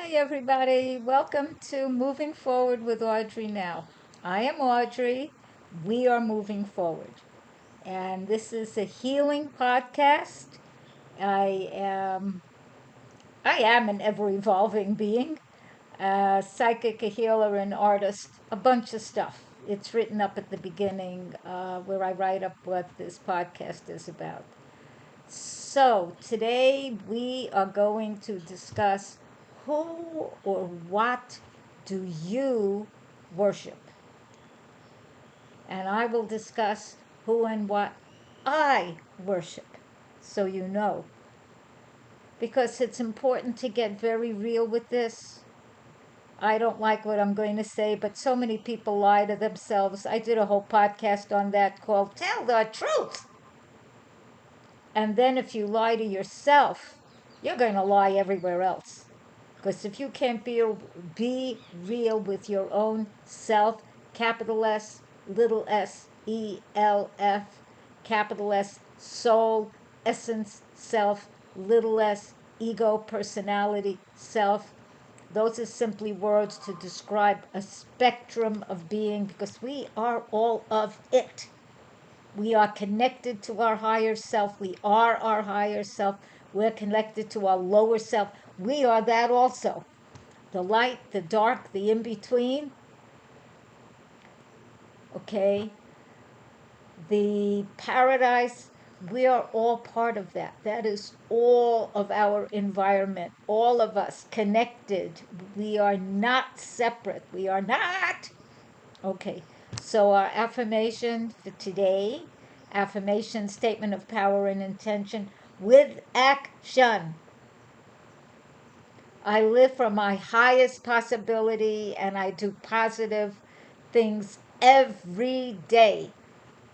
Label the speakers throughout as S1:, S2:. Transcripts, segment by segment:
S1: Hi, everybody. Welcome to Moving Forward with Audrey Now. I am Audrey. We are moving forward. And this is a healing podcast. I am I am an ever evolving being, a psychic, a healer, an artist, a bunch of stuff. It's written up at the beginning where I write up what this podcast is about. So, today we are going to discuss who or what do you worship? And I will discuss who and what I worship, so you know. Because it's important to get very real with this. I don't like what I'm going to say, but so many people lie to themselves. I did a whole podcast on that called Tell the Truth. And then if you lie to yourself, you're going to lie everywhere else. Because if you can't be real with your own self, capital S, little s, ELF, capital S, soul, essence, self, little s, ego, personality, self. Those are simply words to describe a spectrum of being because we are all of it. We are connected to our higher self. We are our higher self. We're connected to our lower self. We are that also. The light, the dark, the in between. Okay. The paradise. We are all part of that. That is all of our environment. All of us connected. We are not separate. We are not. Okay. So our affirmation for today, affirmation statement of power and intention with action. I live from my highest possibility and I do positive things every day.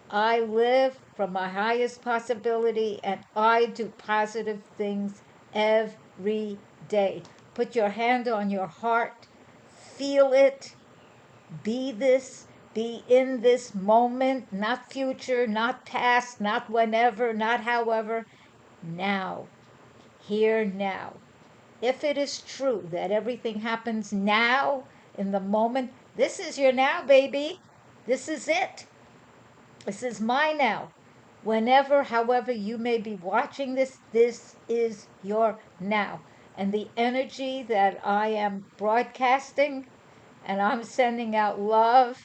S1: I live from my highest possibility and I do positive things every day. Put your hand on your heart, feel it, be this, be in this moment, not future, not past, not whenever, not however, now, here, now. If it is true that everything happens now, in the moment, this is your now, baby. This is it. This is my now. Whenever, however, you may be watching this, this is your now. And the energy that I am broadcasting, and I'm sending out love.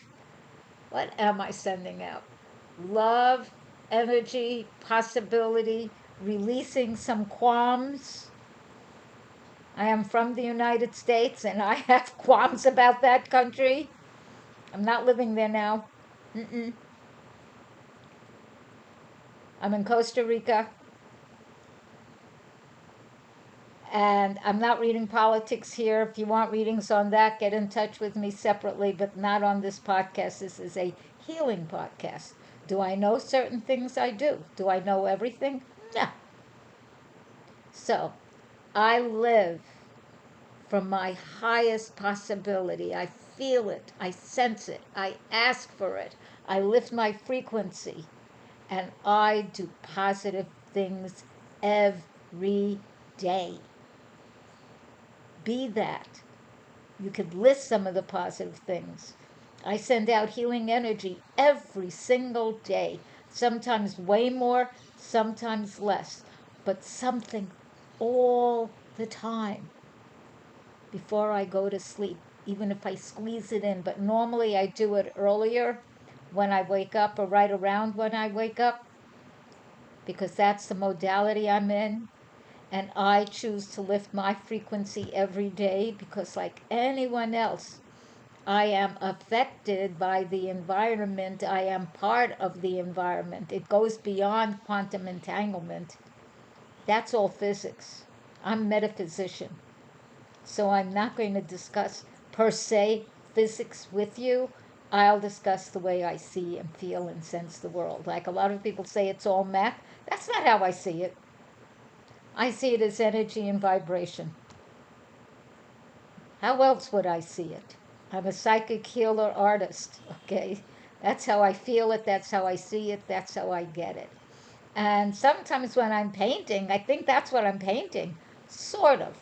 S1: What am I sending out? Love, energy, possibility, releasing some qualms. I am from the United States and I have qualms about that country. I'm not living there now. Mm-mm. I'm in Costa Rica. And I'm not reading politics here. If you want readings on that, get in touch with me separately, but not on this podcast. This is a healing podcast. Do I know certain things? I do. Do I know everything? No. So, I live from my highest possibility. I feel it. I sense it. I ask for it. I lift my frequency. And I do positive things every day. Be that. You could list some of the positive things. I send out healing energy every single day, sometimes way more, sometimes less, but something all the time before I go to sleep, even if I squeeze it in. But normally I do it earlier when I wake up or right around when I wake up because that's the modality I'm in. And I choose to lift my frequency every day because, like anyone else, I am affected by the environment. I am part of the environment. It goes beyond quantum entanglement. That's all physics. I'm a metaphysician. So I'm not going to discuss per se physics with you. I'll discuss the way I see and feel and sense the world. Like a lot of people say it's all math. That's not how I see it. I see it as energy and vibration. How else would I see it? I'm a psychic healer artist, okay? That's how I feel it, that's how I see it, that's how I get it. And sometimes when I'm painting, I think that's what I'm painting. Sort of.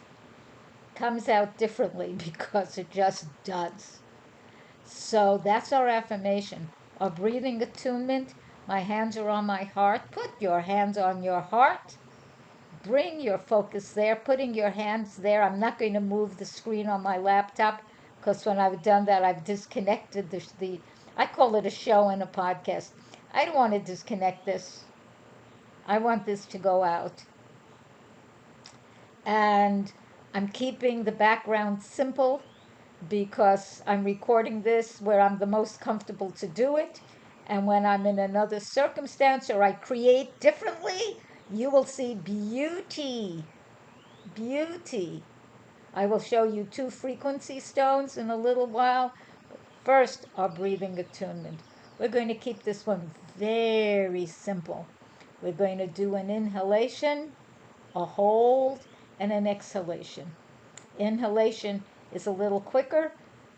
S1: comes out differently because it just does. So that's our affirmation. Our breathing attunement. My hands are on my heart. Put your hands on your heart. Bring your focus there, putting your hands there. I'm not going to move the screen on my laptop because when I've done that, I've disconnected the I call it a show and a podcast. I don't want to disconnect this. I want this to go out. And I'm keeping the background simple because I'm recording this where I'm the most comfortable to do it. And when I'm in another circumstance or I create differently, you will see beauty. Beauty. I will show you 2 frequency stones in a little while. First, our breathing attunement. We're going to keep this one very simple. We're going to do an inhalation, a hold, and an exhalation. Inhalation is a little quicker,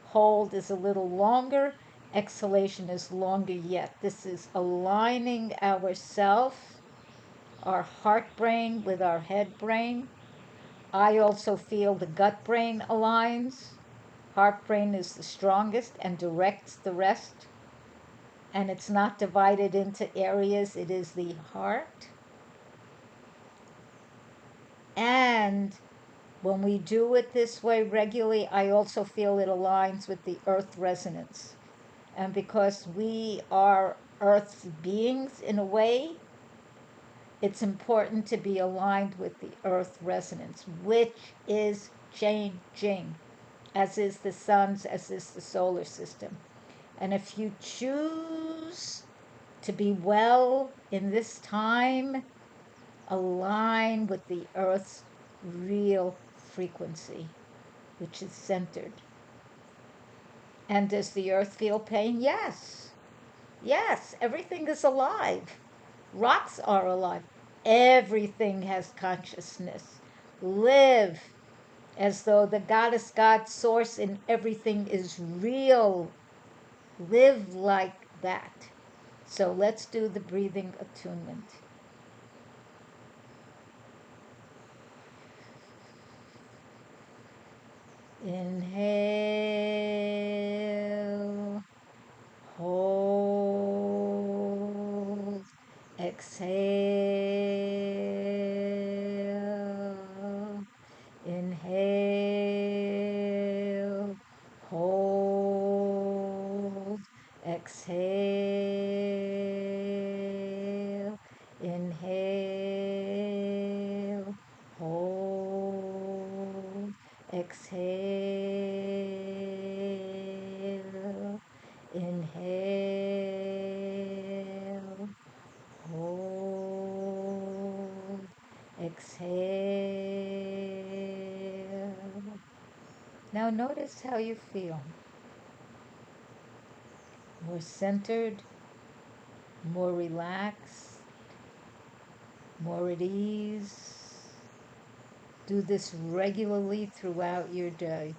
S1: hold is a little longer, exhalation is longer yet. This is aligning ourself, our heart brain with our head brain. I also feel the gut brain aligns. Heart brain is the strongest and directs the rest. And it's not divided into areas, it is the heart. And when we do it this way regularly, I also feel it aligns with the earth resonance. And because we are earth's beings in a way, it's important to be aligned with the earth resonance, which is changing, as is the sun's, as is the solar system. And if you choose to be well in this time, align with the earth's real frequency, which is centered. And does the earth feel pain? Yes. Yes, everything is alive. Rocks are alive. Everything has consciousness. Live as though the goddess, God, source in everything is real. Live like that. So let's do the breathing attunement. Inhale, hold, exhale, inhale, hold, exhale, inhale, hold, exhale, inhale, hold, exhale. Now notice how you feel. More centered, more relaxed, more at ease. Do this regularly throughout your day.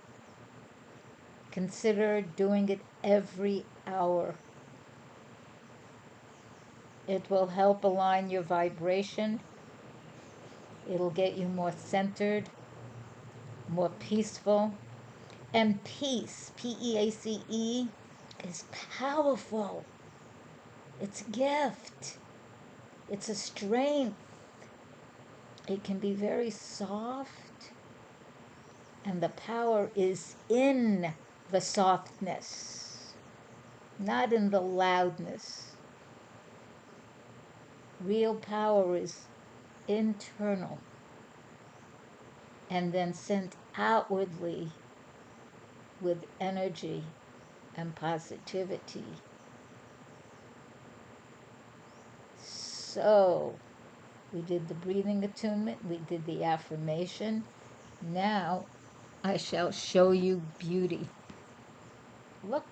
S1: Consider doing it every hour. It will help align your vibration. It'll get you more centered, more peaceful. And peace, P-E-A-C-E, is powerful. It's a gift. It's a strength. It can be very soft. And the power is in the softness, not in the loudness. Real power is internal and then sent outwardly with energy and positivity. So, we did the breathing attunement, we did the affirmation. Now, I shall show you beauty. Look.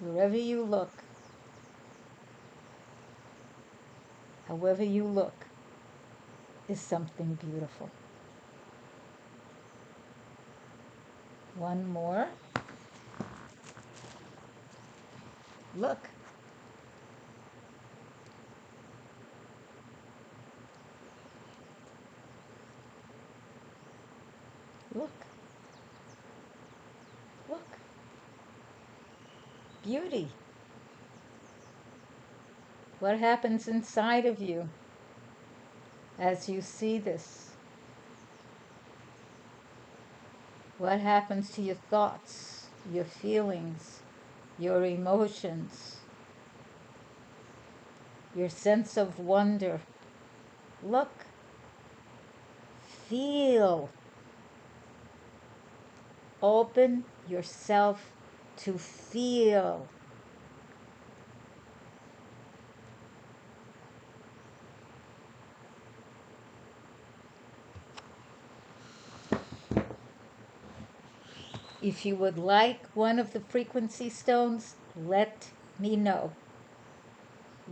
S1: Wherever you look, however you look, is something beautiful. One more. Look. Look. Look. Beauty. What happens inside of you as you see this? What happens to your thoughts, your feelings, your emotions, your sense of wonder? Look. Feel. Open yourself to feel. If you would like one of the frequency stones, let me know.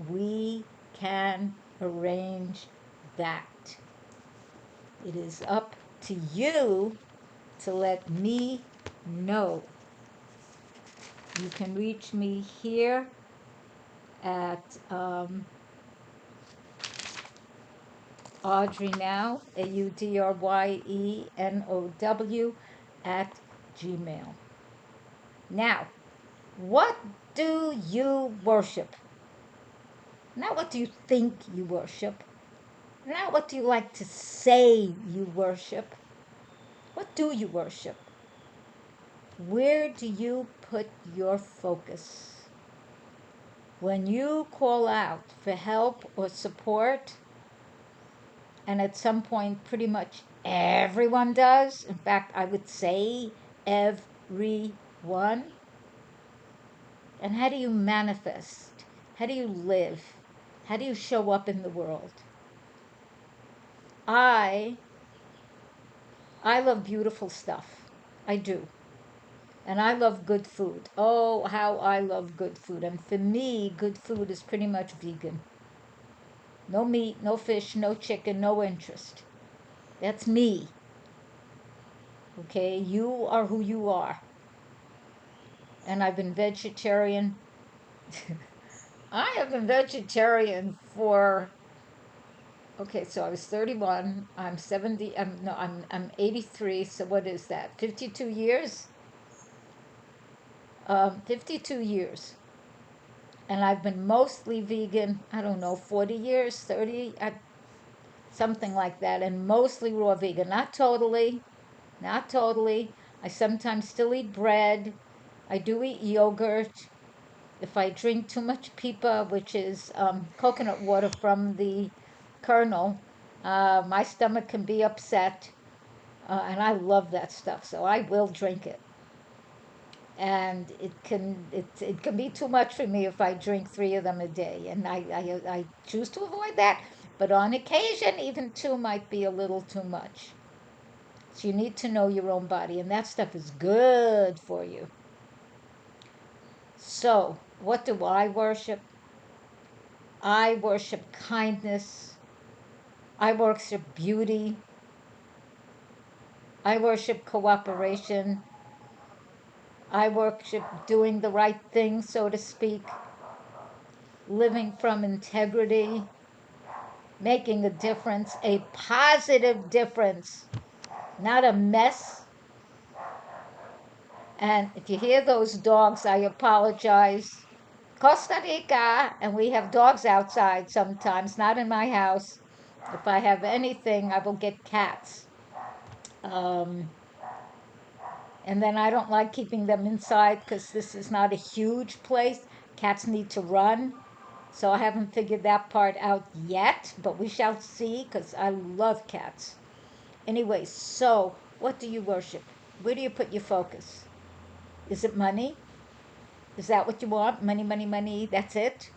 S1: We can arrange that. It is up to you to let me know. You can reach me here at Audrey Now, AUDRYENOW at Gmail. Now, what do you worship? Not what do you think you worship. Not what do you like to say you worship. What do you worship? Where do you put your focus? When you call out for help or support, and at some point pretty much everyone does, in fact, I would say everyone. And how do you manifest? How do you live? How do you show up in the world? I love beautiful stuff. I do. And I love good food. Oh, how I love good food. And for me, good food is pretty much vegan. No meat, no fish, no chicken, no interest. That's me. Okay? You are who you are. And I've been vegetarian. I have been vegetarian for, okay, so I was 31. I'm 70. I'm 83. So what is that? 52 years? 52 years. And I've been mostly vegan, I don't know, 40 years, 30, something like that, and mostly raw vegan. Not totally, not totally. I sometimes still eat bread. I do eat yogurt. If I drink too much pipa, which is coconut water from the kernel, my stomach can be upset, and I love that stuff, so I will drink it. And it can be too much for me if I drink 3 of them a day, and I choose to avoid that. But on occasion, even 2 might be a little too much. So you need to know your own body, and that stuff is good for you. So what do I worship? I worship kindness. I worship beauty. I worship cooperation. I worship doing the right thing, so to speak, living from integrity, making a difference, a positive difference, not a mess. And if you hear those dogs, I apologize. Costa Rica, and we have dogs outside sometimes, not in my house. If I have anything, I will get cats. Um, and then I don't like keeping them inside because this is not a huge place. Cats need to run. So I haven't figured that part out yet, but we shall see because I love cats. Anyway, so what do you worship? Where do you put your focus? Is it money? Is that what you want? Money, money, money, that's it?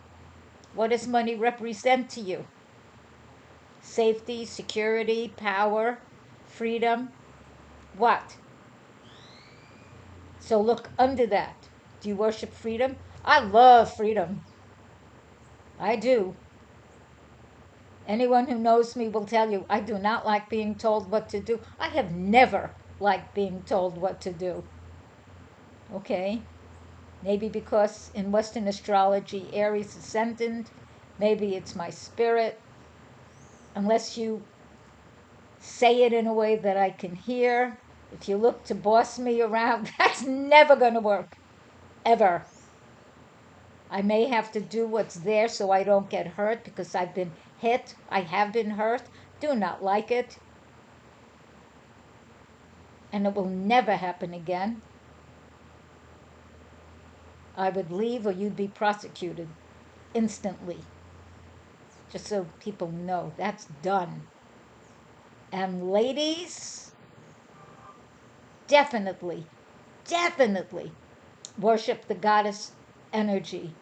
S1: What does money represent to you? Safety, security, power, freedom? What? So look under that. Do you worship freedom? I love freedom. I do. Anyone who knows me will tell you I do not like being told what to do. I have never liked being told what to do. Okay? Maybe because in Western astrology, Aries ascendant, maybe it's my spirit. Unless you say it in a way that I can hear, if you look to boss me around, that's never going to work. Ever. I may have to do what's there so I don't get hurt because I've been hit. I have been hurt. Do not like it. And it will never happen again. I would leave or you'd be prosecuted instantly. Just so people know that's done. And ladies, definitely, definitely worship the goddess energy,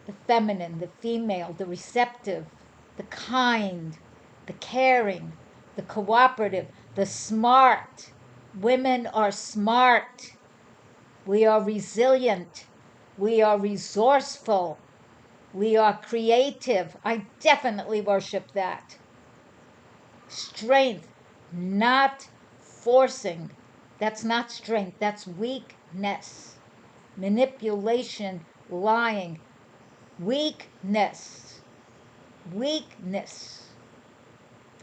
S1: the feminine, the female, the receptive, the kind, the caring, the cooperative, the smart. Women are smart. We are resilient. We are resourceful. We are creative. I definitely worship that. Strength, not forcing. That's not strength, that's weakness. Manipulation, lying. Weakness. Weakness.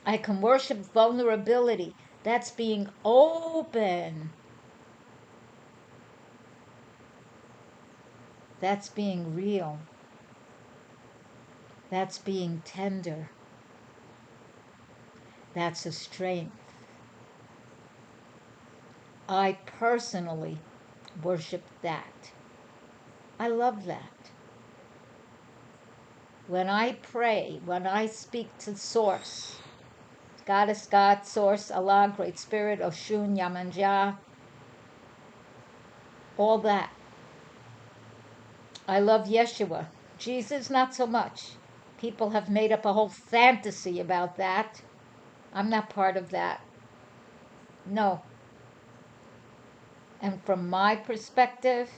S1: I can worship vulnerability. That's being open. That's being real. That's being tender. That's a strength. I personally worship that. I love that. When I pray, when I speak to Source, Goddess, God, Source, Allah, Great Spirit, Oshun, Yamanja, all that. I love Yeshua. Jesus, not so much. People have made up a whole fantasy about that. I'm not part of that. No. And from my perspective,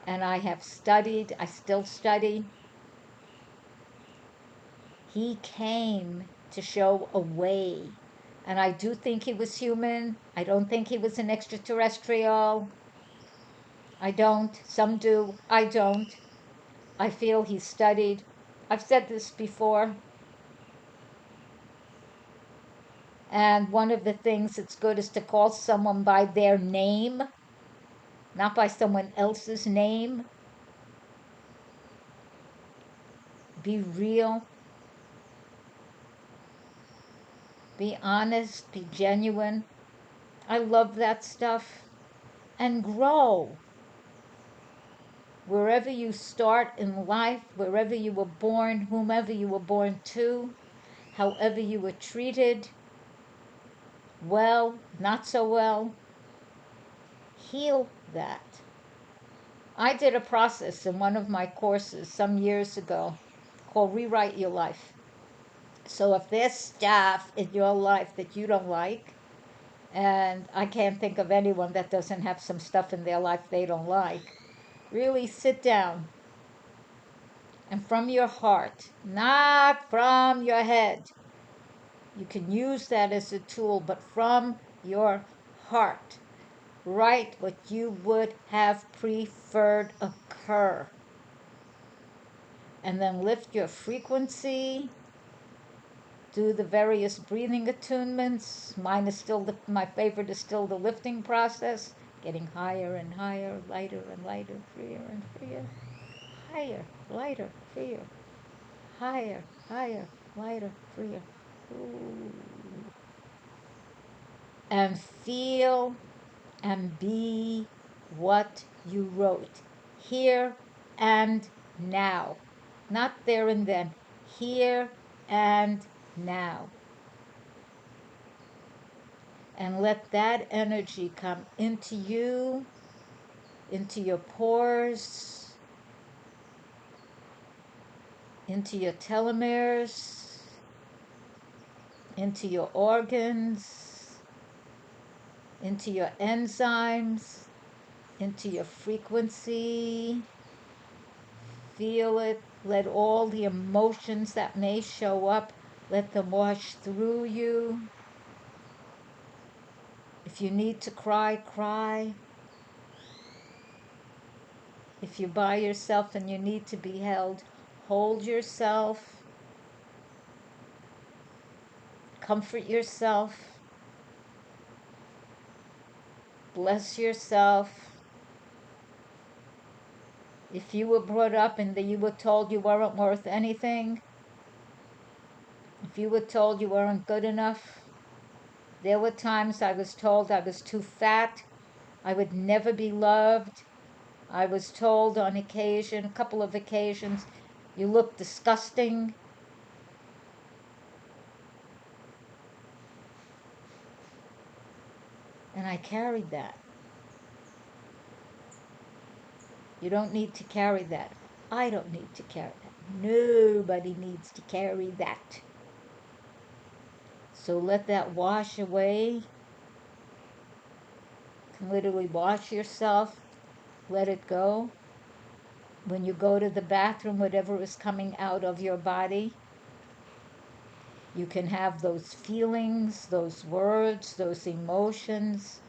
S1: and I have studied, I still study, he came to show a way. And I do think he was human. I don't think he was an extraterrestrial. I don't. Some do. I don't. I feel he studied. I've said this before. And one of the things that's good is to call someone by their name, not by someone else's name. Be real. Be honest. Be genuine. I love that stuff. And grow. Wherever you start in life, wherever you were born, whomever you were born to, however you were treated, well, not so well, heal that. I did a process in one of my courses some years ago called Rewrite Your Life. So if there's stuff in your life that you don't like, and I can't think of anyone that doesn't have some stuff in their life they don't like, really sit down and from your heart, not from your head. You can use that as a tool, but from your heart, write what you would have preferred occur. And then lift your frequency, do the various breathing attunements. Mine is still, my favorite is still the lifting process, getting higher and higher, lighter and lighter, freer and freer, higher, lighter, freer, higher, higher, lighter, freer. Ooh. And feel and be what you wrote here and now. Not there and then, here and now. And let that energy come into you, into your pores, into your telomeres, into your organs, into your enzymes, into your frequency. Feel it. Let all the emotions that may show up, let them wash through you. If you need to cry, cry. If you're by yourself and you need to be held, hold yourself, comfort yourself, bless yourself. If you were brought up and that you were told you weren't worth anything, if you were told you weren't good enough, there were times I was told I was too fat, I would never be loved. I was told on occasion, a couple of occasions, you look disgusting. And I carried that. You don't need to carry that. I don't need to carry that. Nobody needs to carry that. So let that wash away. You can literally wash yourself. Let it go. When you go to the bathroom, whatever is coming out of your body, you can have those feelings, those words, those emotions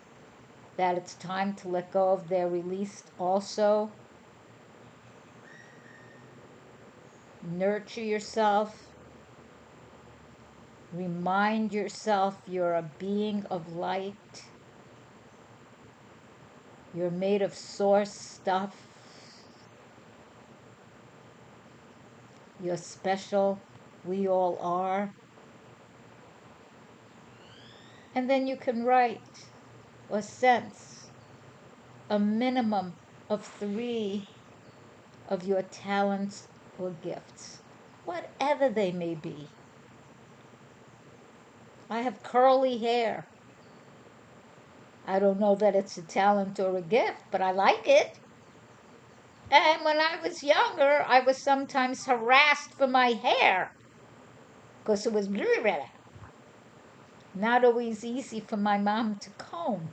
S1: that it's time to let go of. They're released also. Nurture yourself. Remind yourself you're a being of light. You're made of source stuff. You're special. We all are. And then you can write or sense a minimum of 3 of your talents or gifts, whatever they may be. I have curly hair. I don't know that it's a talent or a gift, but I like it. And when I was younger, I was sometimes harassed for my hair because it was not always easy for my mom to comb.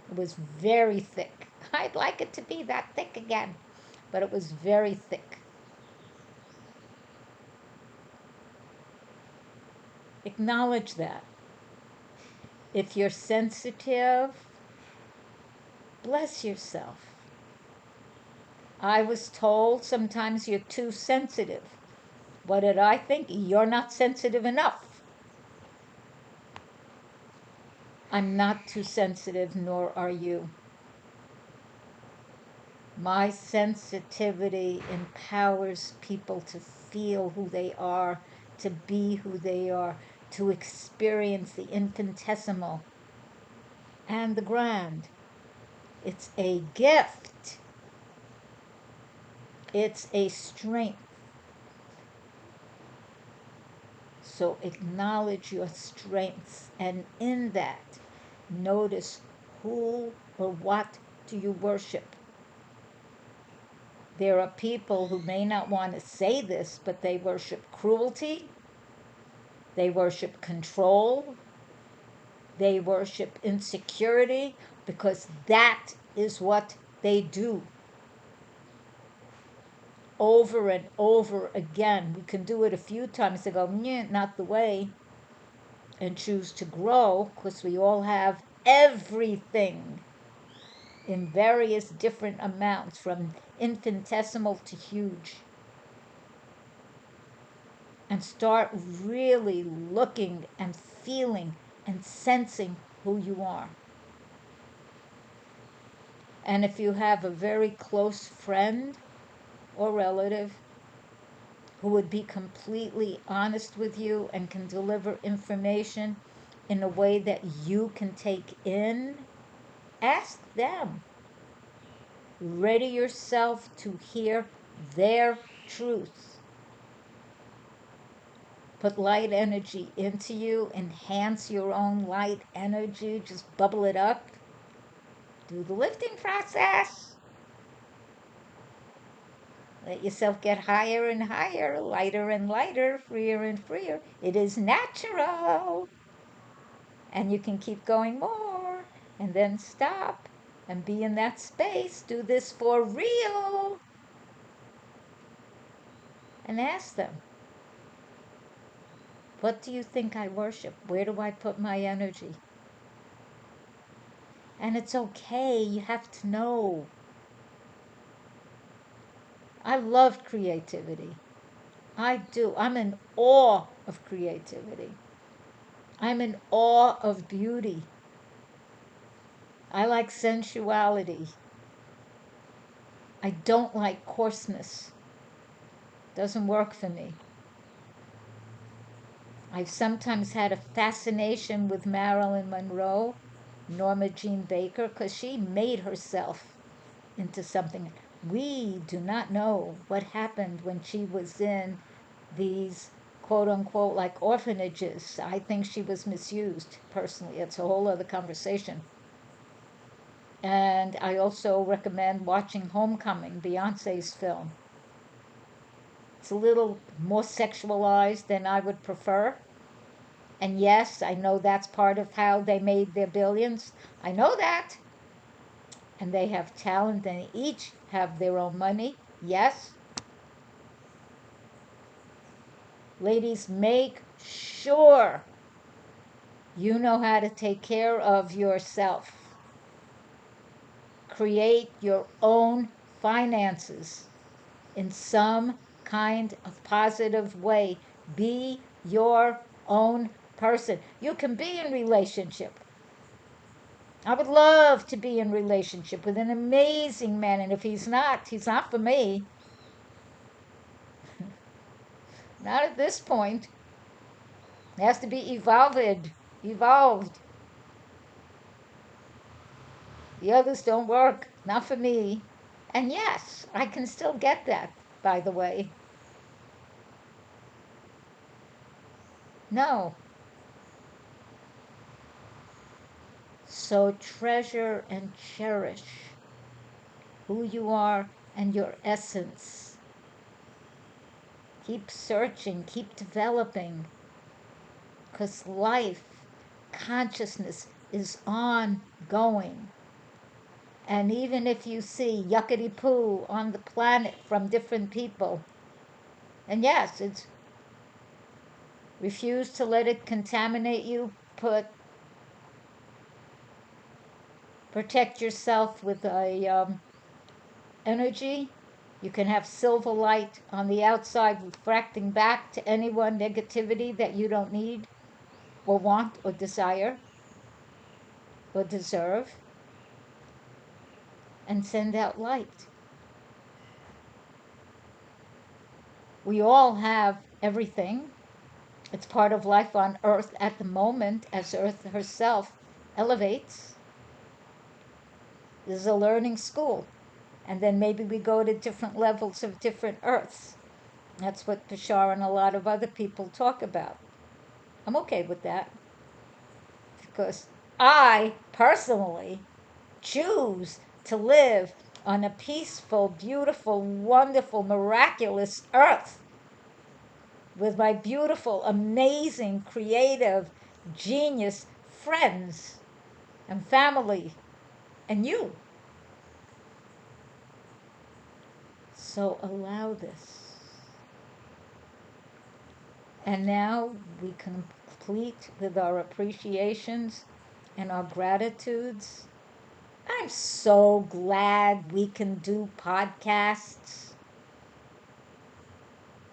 S1: It was very thick. I'd like it to be that thick again, but it was very thick. Acknowledge that. If you're sensitive, bless yourself. I was told sometimes you're too sensitive. What did I think? You're not sensitive enough. I'm not too sensitive, nor are you. My sensitivity empowers people to feel who they are, to be who they are, to experience the infinitesimal and the grand. It's a gift. It's a strength. So acknowledge your strengths, and in that, notice who or what do you worship. There are people who may not want to say this, but they worship cruelty, they worship control, they worship insecurity, because that is what they do. Over and over again. We can do it a few times and go, not the way, and choose to grow, because we all have everything in various different amounts, from infinitesimal to huge. And start really looking and feeling and sensing who you are. And if you have a very close friend or relative who would be completely honest with you and can deliver information in a way that you can take in, ask them. Ready yourself to hear their truth. Put light energy into you, enhance your own light energy, just bubble it up. Do the lifting process. Let yourself get higher and higher, lighter and lighter, freer and freer. It is natural. And you can keep going more, and then stop and be in that space. Do this for real. And ask them, what do you think I worship? Where do I put my energy? And it's okay. You have to know. I love creativity. I do. I'm in awe of creativity. I'm in awe of beauty. I like sensuality. I don't like coarseness. Doesn't work for me. I've sometimes had a fascination with Marilyn Monroe, Norma Jean Baker, because she made herself into something. We do not know what happened when she was in these quote unquote like orphanages. I think she was misused personally. It's a whole other conversation. And I also recommend watching Homecoming, Beyonce's film. It's a little more sexualized than I would prefer. And yes, I know that's part of how they made their billions. I know that. And they have talent and each have their own money. Yes. Ladies, make sure you know how to take care of yourself. Create your own finances in some kind of positive way. Be your own person. You can be in relationship. I would love to be in relationship with an amazing man, and if he's not for me. Not at this point. It has to be evolved. The others don't work, not for me. And yes, I can still get that, by the way. No. So treasure and cherish who you are and your essence. Keep searching, keep developing, because life, consciousness is ongoing. And even if you see yuckety poo on the planet from different people, and yes, it's refuse to let it contaminate you, protect yourself with a energy. You can have silver light on the outside refracting back to anyone negativity that you don't need or want or desire or deserve, and send out light. We all have everything. It's part of life on Earth at the moment as Earth herself elevates. This is a learning school. And then maybe we go to different levels of different Earths. That's what Bashar and a lot of other people talk about. I'm okay with that. Because I personally choose to live on a peaceful, beautiful, wonderful, miraculous Earth with my beautiful, amazing, creative, genius friends and family and you. So allow this. And now we complete with our appreciations and our gratitudes. I'm so glad we can do podcasts.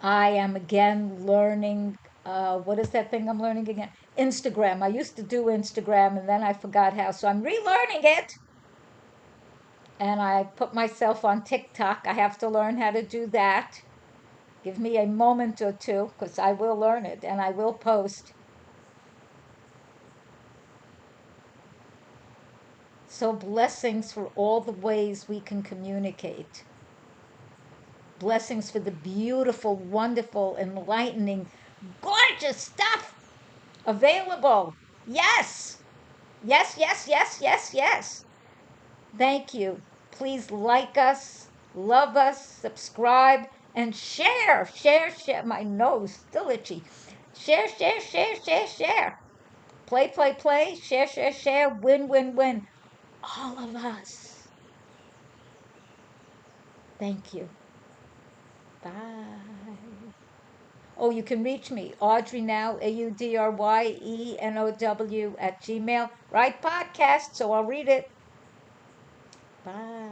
S1: I am again learning. What is that thing I'm learning again? Instagram. I used to do Instagram and then I forgot how, so I'm relearning it. And I put myself on TikTok. I have to learn how to do that. Give me a moment or two because I will learn it and I will post. So blessings for all the ways we can communicate. Blessings for the beautiful, wonderful, enlightening, gorgeous stuff available. Yes. Yes, yes, yes, yes, yes. Thank you. Please like us, love us, subscribe, and share. Share, share. My nose still itchy. Share, share, share, share, share. Play, play, play. Share, share, share. Win, win, win. All of us. Thank you. Bye. Oh, you can reach me, Audrey Now, AudryeNow @ gmail. Right podcast, so I'll read it. Bye.